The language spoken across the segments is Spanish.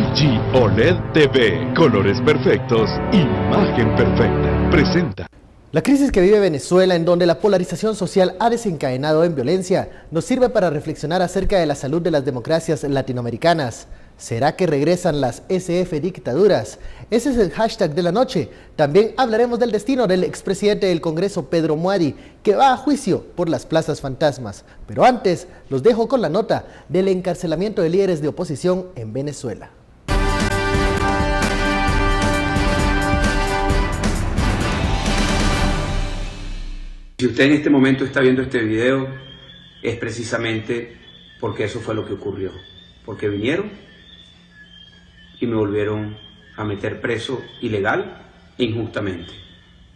LG OLED TV, colores perfectos, imagen perfecta, presenta. La crisis que vive Venezuela, en donde la polarización social ha desencadenado en violencia, nos sirve para reflexionar acerca de la salud de las democracias latinoamericanas. ¿Será que regresan las SF dictaduras? Ese es el hashtag de la noche. También hablaremos del destino del expresidente del Congreso, Pedro Muadi, que va a juicio por las plazas fantasmas. Pero antes, los dejo con la nota del encarcelamiento de líderes de oposición en Venezuela. Si usted en este momento está viendo este video, es precisamente porque eso fue lo que ocurrió. Porque vinieron y me volvieron a meter preso ilegal e injustamente.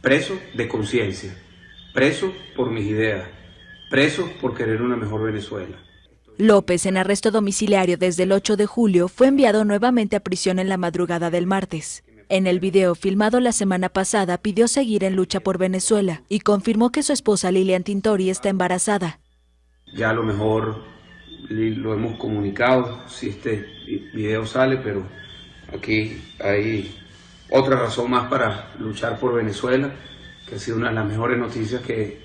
Preso de conciencia, preso por mis ideas, preso por querer una mejor Venezuela. López, en arresto domiciliario desde el 8 de julio, fue enviado nuevamente a prisión en la madrugada del martes. En el video filmado la semana pasada pidió seguir en lucha por Venezuela y confirmó que su esposa Lilian Tintori está embarazada. Ya a lo mejor lo hemos comunicado si este video sale, pero aquí hay otra razón más para luchar por Venezuela, que ha sido una de las mejores noticias que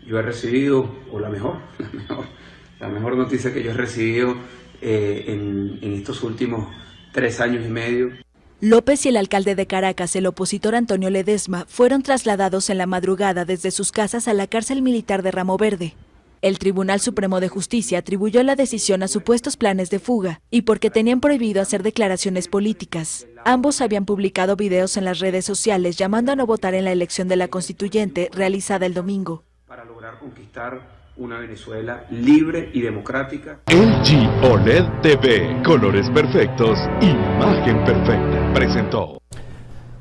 yo he recibido, o la mejor noticia que yo he recibido en estos últimos 3 años y medio. López y el alcalde de Caracas, el opositor Antonio Ledesma, fueron trasladados en la madrugada desde sus casas a la cárcel militar de Ramo Verde. El Tribunal Supremo de Justicia atribuyó la decisión a supuestos planes de fuga y porque tenían prohibido hacer declaraciones políticas. Ambos habían publicado videos en las redes sociales llamando a no votar en la elección de la constituyente realizada el domingo. Para lograr conquistar una Venezuela libre y democrática. LG OLED TV, colores perfectos, imagen perfecta, presentó.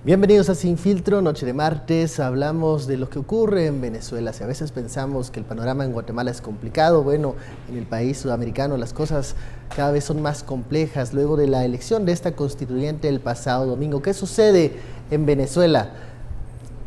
Bienvenidos a Sin Filtro, noche de martes. Hablamos de lo que ocurre en Venezuela. Si a veces pensamos que el panorama en Guatemala es complicado, bueno, en el país sudamericano las cosas cada vez son más complejas. Luego de la elección de esta constituyente el pasado domingo, ¿qué sucede en Venezuela?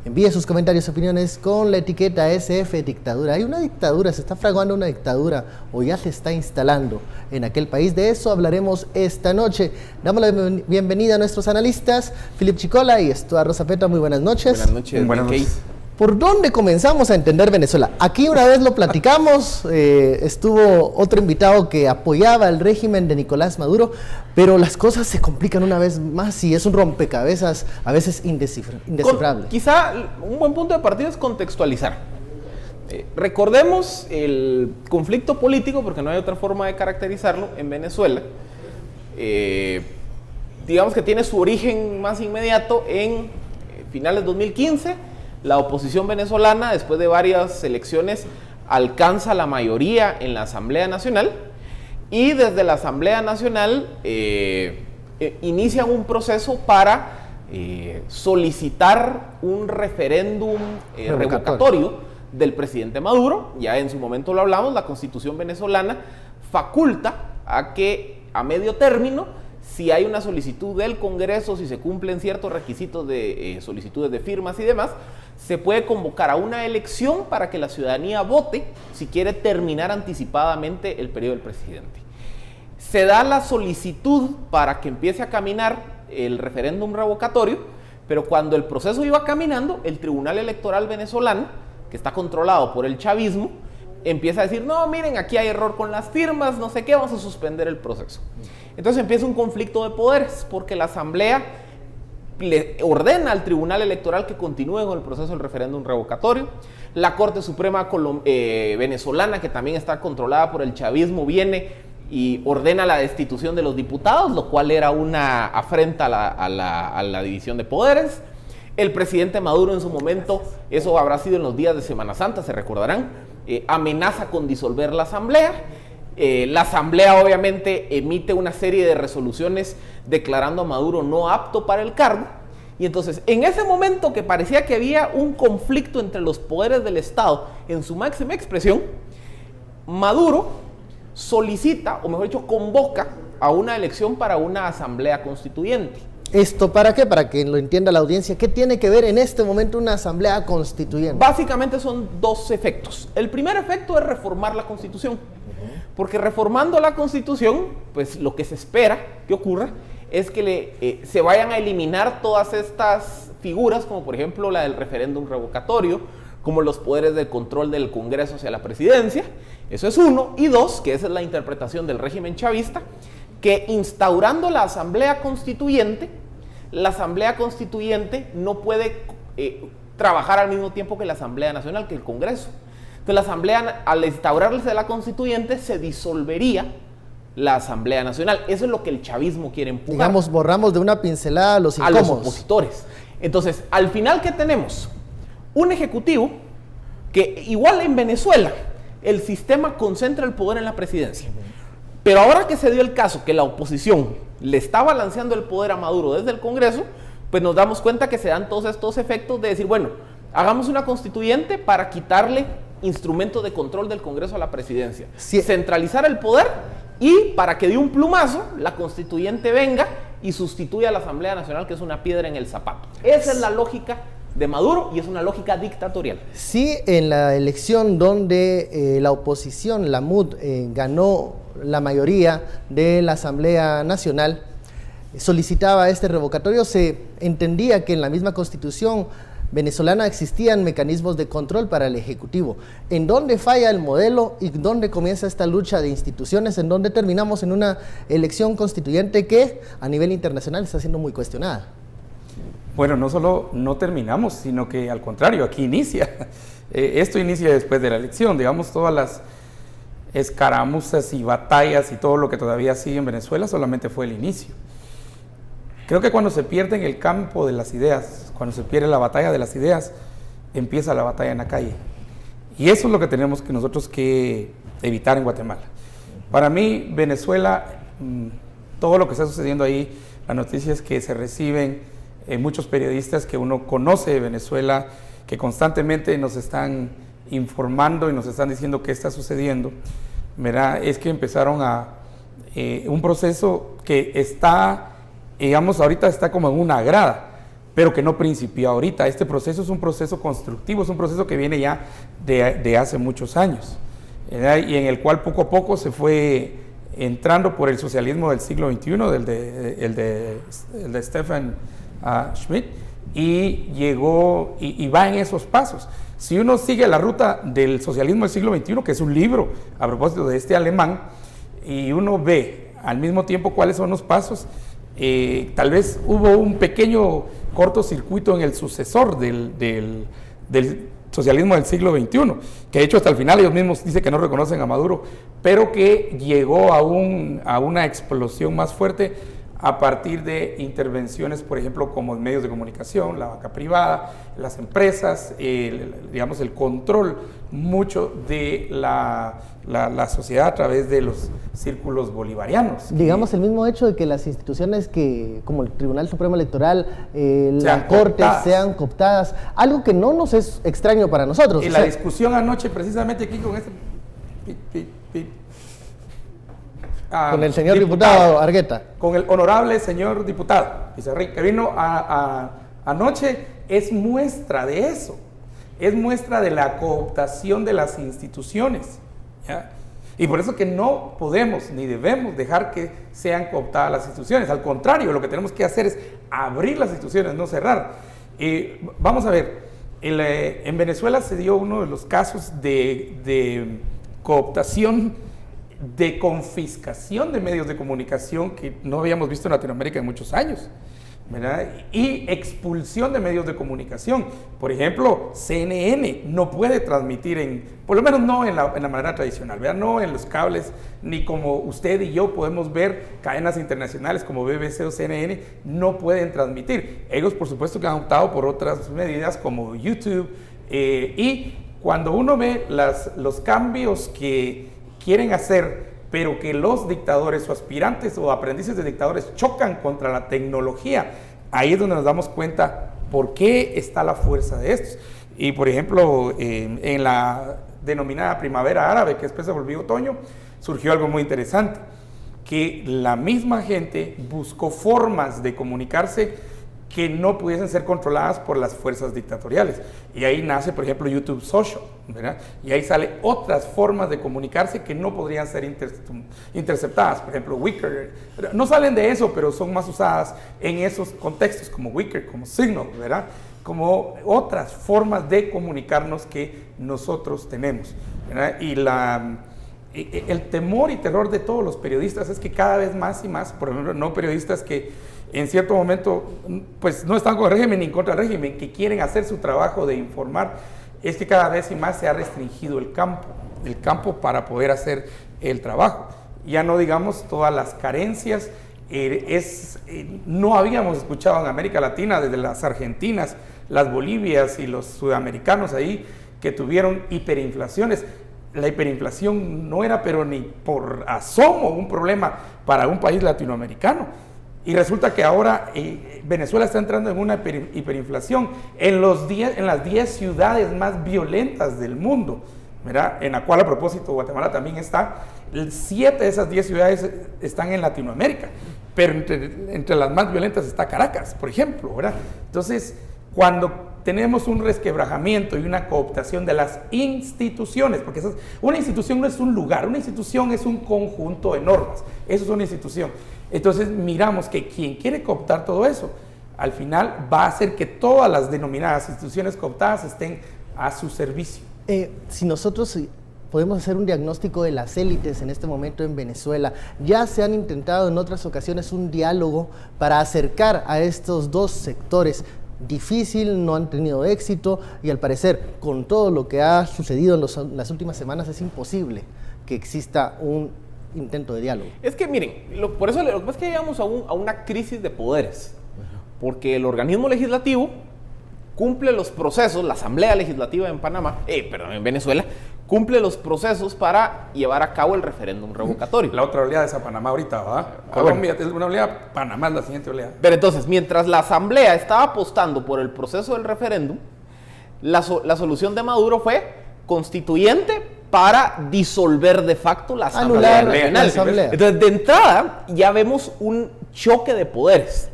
Envíe sus comentarios y opiniones con la etiqueta SF Dictadura. Hay una dictadura, se está fraguando una dictadura o ya se está instalando en aquel país. De eso hablaremos esta noche. Damos la bienvenida a nuestros analistas, Philip Chicola y Estuardo Zapeta. Muy buenas noches. Buenas noches. Buenas noches. ¿Por dónde comenzamos a entender Venezuela? Aquí una vez lo platicamos, estuvo otro invitado que apoyaba el régimen de Nicolás Maduro, pero las cosas se complican una vez más y es un rompecabezas a veces indescifrable. Quizá un buen punto de partida es contextualizar. Recordemos el conflicto político, porque no hay otra forma de caracterizarlo, en Venezuela. Digamos que tiene su origen más inmediato en finales de 2015. La oposición venezolana, después de varias elecciones, alcanza la mayoría en la Asamblea Nacional y desde la Asamblea Nacional inician un proceso para solicitar un referéndum revocatorio del presidente Maduro. Ya en su momento lo hablamos, la Constitución venezolana faculta a que a medio término, si hay una solicitud del Congreso, si se cumplen ciertos requisitos de solicitudes de firmas y demás, se puede convocar a una elección para que la ciudadanía vote si quiere terminar anticipadamente el periodo del presidente. Se da la solicitud para que empiece a caminar el referéndum revocatorio, pero cuando el proceso iba caminando, el Tribunal Electoral venezolano, que está controlado por el chavismo, empieza a decir, no, miren, aquí hay error con las firmas, no sé qué, vamos a suspender el proceso. Entonces empieza un conflicto de poderes, porque la Asamblea le ordena al Tribunal Electoral que continúe con el proceso del referéndum revocatorio. La Corte Suprema venezolana, que también está controlada por el chavismo, viene y ordena la destitución de los diputados, lo cual era una afrenta a la división de poderes. El presidente Maduro en su momento, eso habrá sido en los días de Semana Santa, se recordarán, amenaza con disolver la Asamblea. La Asamblea obviamente emite una serie de resoluciones declarando a Maduro no apto para el cargo, y entonces en ese momento que parecía que había un conflicto entre los poderes del Estado en su máxima expresión, Maduro solicita, o mejor dicho, convoca a una elección para una asamblea constituyente. ¿Esto para qué? Para que lo entienda la audiencia, ¿qué tiene que ver en este momento una asamblea constituyente? Básicamente son dos efectos. El primer efecto es reformar la Constitución, porque reformando la Constitución, pues lo que se espera que ocurra es que se vayan a eliminar todas estas figuras, como por ejemplo la del referéndum revocatorio, como los poderes de control del Congreso hacia la presidencia. Eso es uno. Y dos, que esa es la interpretación del régimen chavista, que instaurando la Asamblea Constituyente no puede trabajar al mismo tiempo que la Asamblea Nacional, que el Congreso. Entonces la Asamblea, al instaurarse la Constituyente, se disolvería la Asamblea Nacional. Eso es lo que el chavismo quiere empujar. Digamos, borramos de una pincelada a los incómodos. A los opositores. Entonces, al final, ¿qué tenemos? Un ejecutivo que, igual en Venezuela, el sistema concentra el poder en la presidencia. Pero ahora que se dio el caso que la oposición le está balanceando el poder a Maduro desde el Congreso, pues nos damos cuenta que se dan todos estos efectos de decir, bueno, hagamos una constituyente para quitarle instrumentos de control del Congreso a la presidencia. Sí. Centralizar el poder y para que de un plumazo la constituyente venga y sustituya a la Asamblea Nacional, que es una piedra en el zapato. Esa es la lógica de Maduro y es una lógica dictatorial. Sí, en la elección donde la oposición, la MUD, ganó la mayoría de la Asamblea Nacional, solicitaba este revocatorio, se entendía que en la misma Constitución venezolana existían mecanismos de control para el Ejecutivo. ¿En dónde falla el modelo y dónde comienza esta lucha de instituciones? ¿En dónde terminamos en una elección constituyente que a nivel internacional está siendo muy cuestionada? Bueno, no solo no terminamos, sino que al contrario, aquí inicia. Esto inicia después de la elección, digamos, todas las escaramuzas y batallas y todo lo que todavía sigue en Venezuela solamente fue el inicio. Creo que cuando se pierde en el campo de las ideas, cuando se pierde la batalla de las ideas, empieza la batalla en la calle. Y eso es lo que tenemos que nosotros que evitar en Guatemala. Para mí, Venezuela, todo lo que está sucediendo ahí, las noticias que se reciben, muchos periodistas que uno conoce de Venezuela, que constantemente nos están informando y nos están diciendo qué está sucediendo, ¿verdad? Es que empezaron un proceso que está, digamos, ahorita está como en una grada, pero que no principió ahorita. Este proceso es un proceso constructivo, es un proceso que viene ya de hace muchos años, ¿verdad? Y en el cual poco a poco se fue entrando por el socialismo del siglo XXI, el de Stefan Schmidt, y llegó y va en esos pasos. Si uno sigue la ruta del socialismo del siglo XXI, que es un libro a propósito de este alemán, y uno ve al mismo tiempo cuáles son los pasos, tal vez hubo un pequeño cortocircuito en el sucesor del socialismo del siglo XXI, que de hecho hasta el final ellos mismos dicen que no reconocen a Maduro, pero que llegó a una explosión más fuerte a partir de intervenciones, por ejemplo, como medios de comunicación, la banca privada, las empresas, digamos, el control mucho de la sociedad a través de los círculos bolivarianos. Digamos, el mismo hecho de que las instituciones como el Tribunal Supremo Electoral, la Corte, sean cooptadas, algo que no nos es extraño para nosotros. Y la discusión anoche, precisamente aquí con este... con el señor diputado Argueta. Con el honorable señor diputado Pizarrín, que vino anoche, es muestra de eso. Es muestra de la cooptación de las instituciones, ¿ya? Y por eso que no podemos ni debemos dejar que sean cooptadas las instituciones. Al contrario, lo que tenemos que hacer es abrir las instituciones, no cerrar. Vamos a ver, en Venezuela se dio uno de los casos de cooptación, de confiscación de medios de comunicación que no habíamos visto en Latinoamérica en muchos años, ¿verdad? Y expulsión de medios de comunicación. Por ejemplo, CNN no puede transmitir por lo menos no en la manera tradicional, ¿verdad? No en los cables, ni como usted y yo podemos ver cadenas internacionales como BBC o CNN, no pueden transmitir. Ellos, por supuesto, que han optado por otras medidas como YouTube, y cuando uno ve los cambios que quieren hacer, pero que los dictadores o aspirantes o aprendices de dictadores chocan contra la tecnología, ahí es donde nos damos cuenta por qué está la fuerza de estos. Y por ejemplo, en la denominada primavera árabe, que después se volvió otoño, surgió algo muy interesante, que la misma gente buscó formas de comunicarse que no pudiesen ser controladas por las fuerzas dictatoriales. Y ahí nace, por ejemplo, YouTube Social, ¿verdad? Y ahí sale otras formas de comunicarse que no podrían ser interceptadas. Por ejemplo, Wickr, no salen de eso, pero son más usadas en esos contextos, como Wickr, como Signal, ¿verdad? Como otras formas de comunicarnos que nosotros tenemos, ¿verdad? Y el temor y terror de todos los periodistas es que cada vez más y más, por ejemplo, no periodistas que en cierto momento pues no están con el régimen ni contra el régimen, que quieren hacer su trabajo de informar, es que cada vez y más se ha restringido el campo para poder hacer el trabajo. Ya no digamos todas las carencias, no habíamos escuchado en América Latina desde las argentinas, las bolivias y los sudamericanos ahí que tuvieron hiperinflaciones. La hiperinflación no era pero ni por asomo un problema para un país latinoamericano. Y resulta que ahora Venezuela está entrando en una hiperinflación en las 10 ciudades más violentas del mundo, ¿verdad? En la cual, a propósito, Guatemala también está. 7 de esas 10 ciudades están en Latinoamérica, pero entre las más violentas está Caracas, por ejemplo, ¿verdad? Entonces, cuando tenemos un resquebrajamiento y una cooptación de las instituciones, porque una institución no es un lugar, una institución es un conjunto de normas, eso es una institución. Entonces miramos que quien quiere cooptar todo eso, al final va a hacer que todas las denominadas instituciones cooptadas estén a su servicio. Si nosotros podemos hacer un diagnóstico de las élites en este momento en Venezuela, ya se han intentado en otras ocasiones un diálogo para acercar a estos dos sectores. Difícil, no han tenido éxito y al parecer con todo lo que ha sucedido en las últimas semanas es imposible que exista un intento de diálogo. Es que miren, por eso lo que pasa es que llegamos a una crisis de poderes, porque el organismo legislativo cumple los procesos, la Asamblea Legislativa en en Venezuela, cumple los procesos para llevar a cabo el referéndum revocatorio. La otra oleada es a Panamá ahorita, ¿verdad? Colombia es una oleada, Panamá es la siguiente oleada. Pero entonces, mientras la Asamblea estaba apostando por el proceso del referéndum, la solución de Maduro fue constituyente para disolver de facto la Asamblea Nacional. Entonces, de entrada, ya vemos un choque de poderes.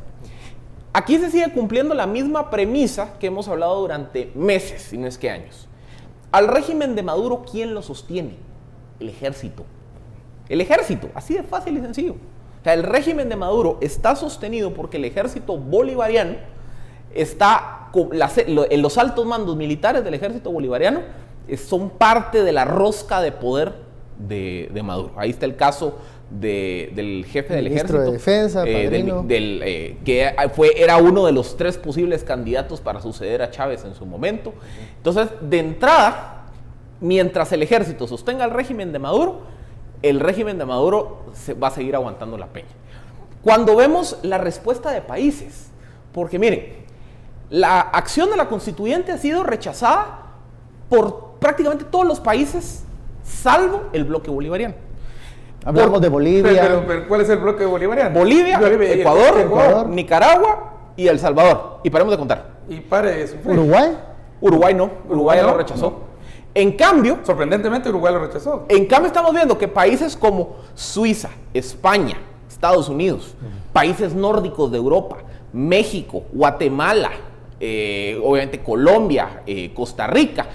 Aquí se sigue cumpliendo la misma premisa que hemos hablado durante meses, si no es que años. Al régimen de Maduro, ¿quién lo sostiene? El ejército. El ejército, así de fácil y sencillo. O sea, el régimen de Maduro está sostenido porque el ejército bolivariano está, los altos mandos militares del ejército bolivariano son parte de la rosca de poder de Maduro. Ahí está el caso del jefe del ejército, ministro de Defensa, Padrino, que era uno de los 3 posibles candidatos para suceder a Chávez en su momento. Entonces, de entrada, mientras el ejército sostenga el régimen de Maduro va a seguir aguantando la peña. Cuando vemos la respuesta de países, porque miren, la acción de la constituyente ha sido rechazada por prácticamente todos los países, salvo el bloque bolivariano. Hablamos de Bolivia. Pero ¿cuál es el bloque bolivariano? Bolivia, Ecuador, Nicaragua y El Salvador. Y paremos de contar. Y pare de sufrir. ¿Uruguay? Uruguay no, Uruguay ya lo rechazó. No. En cambio, sorprendentemente Uruguay lo rechazó. En cambio estamos viendo que países como Suiza, España, Estados Unidos, países nórdicos de Europa, México, Guatemala, obviamente Colombia, Costa Rica,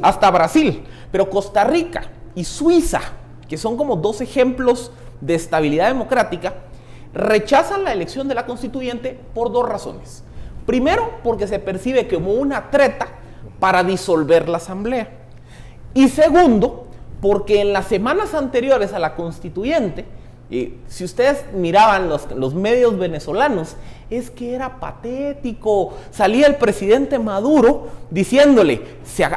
hasta Brasil, pero Costa Rica y Suiza, que son como 2 ejemplos de estabilidad democrática, rechazan la elección de la constituyente por 2 razones. Primero, porque se percibe como una treta para disolver la asamblea. Y segundo, porque en las semanas anteriores a la constituyente, si ustedes miraban los medios venezolanos, es que era patético. Salía el presidente Maduro diciéndole,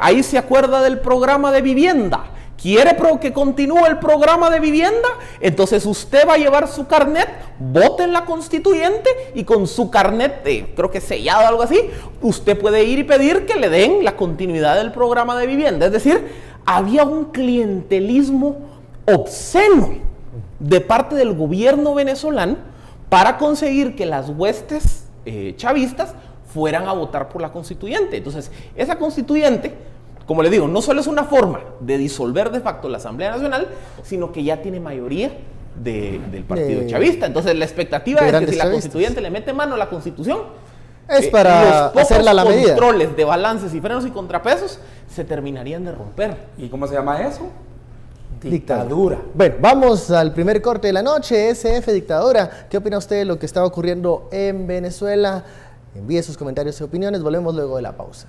ahí se acuerda del programa de vivienda. ¿Quiere que continúe el programa de vivienda? Entonces usted va a llevar su carnet, vote en la constituyente y con su carnet, creo que sellado o algo así, usted puede ir y pedir que le den la continuidad del programa de vivienda. Es decir, había un clientelismo obsceno de parte del gobierno venezolano para conseguir que las huestes chavistas fueran a votar por la constituyente. Entonces, esa constituyente, como les digo, no solo es una forma de disolver de facto la Asamblea Nacional, sino que ya tiene mayoría del partido chavista. Entonces la expectativa es que si la constituyente le mete mano a la Constitución, Es para hacerla a la medida. Los controles de balances y frenos y contrapesos se terminarían de romper. ¿Y cómo se llama eso? Dictadura. Bueno, vamos al primer corte de la noche, SF Dictadura. ¿Qué opina usted de lo que está ocurriendo en Venezuela? Envíe sus comentarios y opiniones, volvemos luego de la pausa.